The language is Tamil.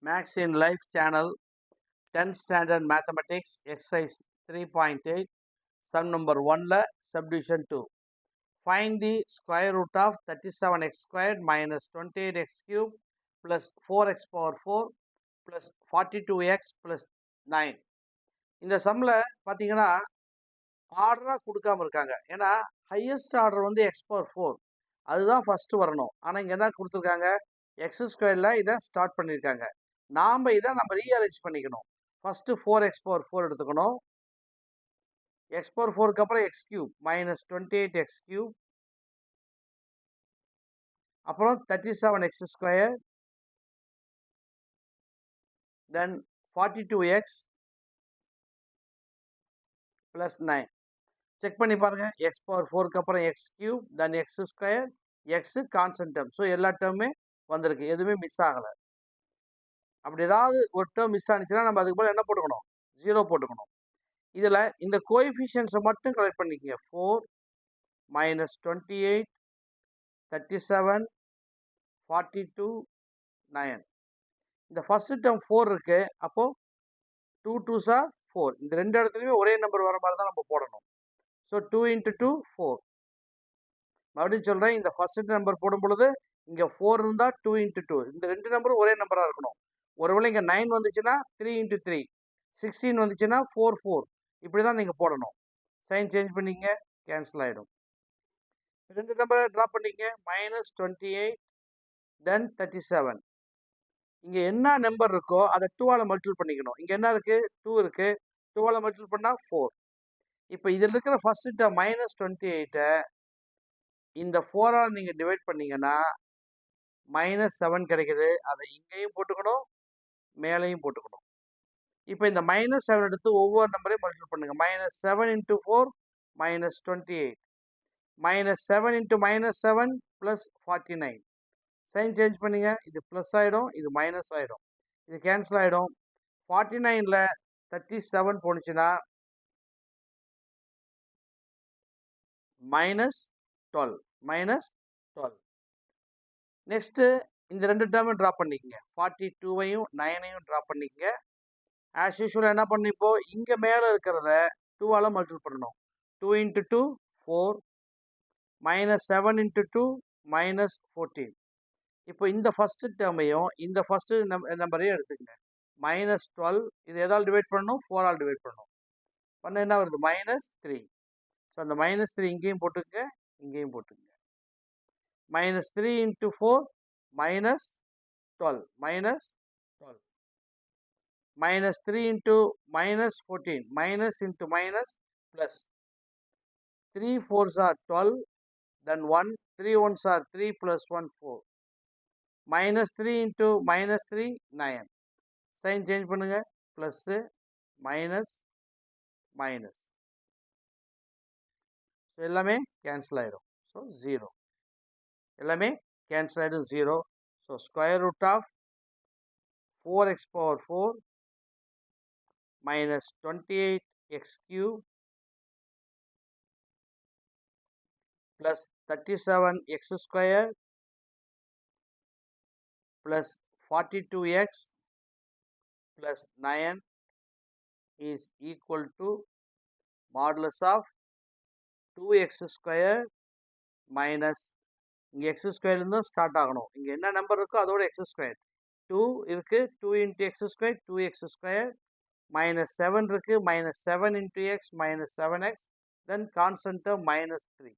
Max in Life channel, 10th standard mathematics, exercise 3.8, sum number 1 la subdivision 2. Find the square root of 37x squared minus 28x cube plus 4x power 4 plus 42x plus 9. இந்த சம்மில் பார்த்தீங்கன்னா ஆர்டராக கொடுக்காம இருக்காங்க. ஏன்னா ஹையஸ்ட் ஆர்டர் வந்து எக்ஸ் பவர் 4 அதுதான் ஃபஸ்ட்டு வரணும். ஆனால் இங்கே என்ன கொடுத்துருக்காங்க, எக்ஸ் ஸ்கொயரில் இதை ஸ்டார்ட் பண்ணியிருக்காங்க. நாம் இதை ரீஅரேஞ்ச் பண்ணிக்கணும். ஃபஸ்ட்டு 4x பவர் 4 எடுத்துக்கணும். எக்ஸ் பவர் 4க்கு அப்புறம் x cube minus 28x cube, அப்புறம் 37x ஸ்கொயர், தென் 42x ப்ளஸ் 9. செக் பண்ணி பாருங்கள். எக்ஸ் பவர் 4க்கு அப்புறம் x cube, then x square, x constant term. So எல்லா டேர்மே வந்திருக்கு, எதுவுமே மிஸ் ஆகலை. அப்படி ஏதாவது ஒரு டேர்ம் மிஸ் ஆனிச்சுன்னா நம்ம அதுக்கு போல் என்ன போட்டுக்கணும், 0 போட்டுக்கணும். இதில் இந்த கோஎஃபிஷியன்ஸை மட்டும் கலெக்ட் பண்ணிக்கோங்க. 4 minus 28 37 42 9. இந்த ஃபஸ்ட்டு டேர்ம் 4 இருக்குது. அப்போது 2 2s are 4. இந்த ரெண்டு இடத்துலையுமே ஒரே நம்பர் வர மாதிரி தான் நம்ம போடணும். So 2 into 2 4. மறுபடியும் சொல்கிறேன், இந்த ஃபஸ்ட்டு நம்பர் போடும் பொழுது இங்கே 4 இருந்தால் 2 into 2, இந்த ரெண்டு நம்பரும் ஒரே நம்பராக இருக்கணும். ஒருவேளை இங்கே 9 வந்துச்சுன்னா 3 into 3, 16 வந்துச்சுன்னா 4 4, இப்படி தான் நீங்கள் போடணும். சைன் சேஞ்ச் பண்ணிங்க, கேன்சல் ஆகிடும். ரெண்டு நம்பரை ட்ராப் பண்ணிங்க, மைனஸ் 28 தென் 37. இங்கே என்ன நம்பர் இருக்கோ அதை 2ஆல் மல்டிபிள் பண்ணிக்கணும். இங்கே என்ன இருக்குது, 2 இருக்குது. 2ஆல் மல்டிபிள் பண்ணால் 4. இப்போ இதில் இருக்கிற ஃபஸ்ட்டு மைனஸ் 28 இந்த 4ஆல் நீங்கள் டிவைட் பண்ணிங்கன்னா மைனஸ் 7 கிடைக்குது. அதை இங்கேயும் போட்டுக்கணும், மேலேயும் போட்டுக்கணும். இப்போ இந்த மைனஸ் 7 எடுத்து ஒவ்வொரு நம்பரையும் மல்டிபிள் பண்ணுங்கள். Minus 7 into 4 minus 28, minus 7 into minus 7 plus 49. Sign change பண்ணுங்க, இது ப்ளஸ் ஆகிடும், இது மைனஸ் ஆகிடும், இது கேன்சல் ஆகிடும். 49ல் 37 போணுச்சுன்னா மைனஸ் 12. நெக்ஸ்ட்டு இந்த ரெண்டு டேர்மையும் ட்ராப் பண்ணிக்கங்க. 42வையும் 9ஐயும் ட்ராப் பண்ணிக்கங்க. ஆஸ் யூஷுவல் என்ன பண்ணிப்போ, இங்கே மேலே இருக்கிறத 2ஆல் மல்டிபிள் பண்ணணும். 2 into 2 4 மைனஸ் 7 into 2 மைனஸ் 14. இப்போ இந்த ஃபஸ்ட்டு டேர்மையும் இந்த ஃபஸ்ட்டு நம்பரையும் எடுத்துக்கங்க. மைனஸ் 12, இது எதால் டிவைட் பண்ணணும், 4ஆல் டிவைட் பண்ணணும். பண்ண என்ன வருது, மைனஸ் 3. ஸோ அந்த மைனஸ் 3 இங்கேயும் போட்டுக்கங்க, இங்கேயும் போட்டுக்கங்க. Minus 3 into 4 minus 12, minus 12. Minus 3 into minus 14, minus into minus plus. 3 4s are 12, then 1, 3 1s are 3 plus 1 4. Minus 3 into மைனஸ் 3 9. சைன் சேஞ்ச் பண்ணுங்க, ப்ளஸ்ஸு மைனஸ் மைனஸ். ஸோ எல்லாமே கேன்சல் ஆகிடும். ஸோ 0 எல்லாமே கேன்சல் ஆகிடும், 0. So square root of 4x power 4 minus 28x cube plus 37x square plus 42x plus 9 is equal to modulus of 2x square minus இங்கே x square இருந்தும் ஸ்டார்ட் ஆகணும். இங்கே என்ன நம்பர் இருக்கோ அதோட x square 2 இருக்குது, 2 into x square 2x square, minus 7 இருக்குது, minus 7 into x minus 7x, then constant term minus 3.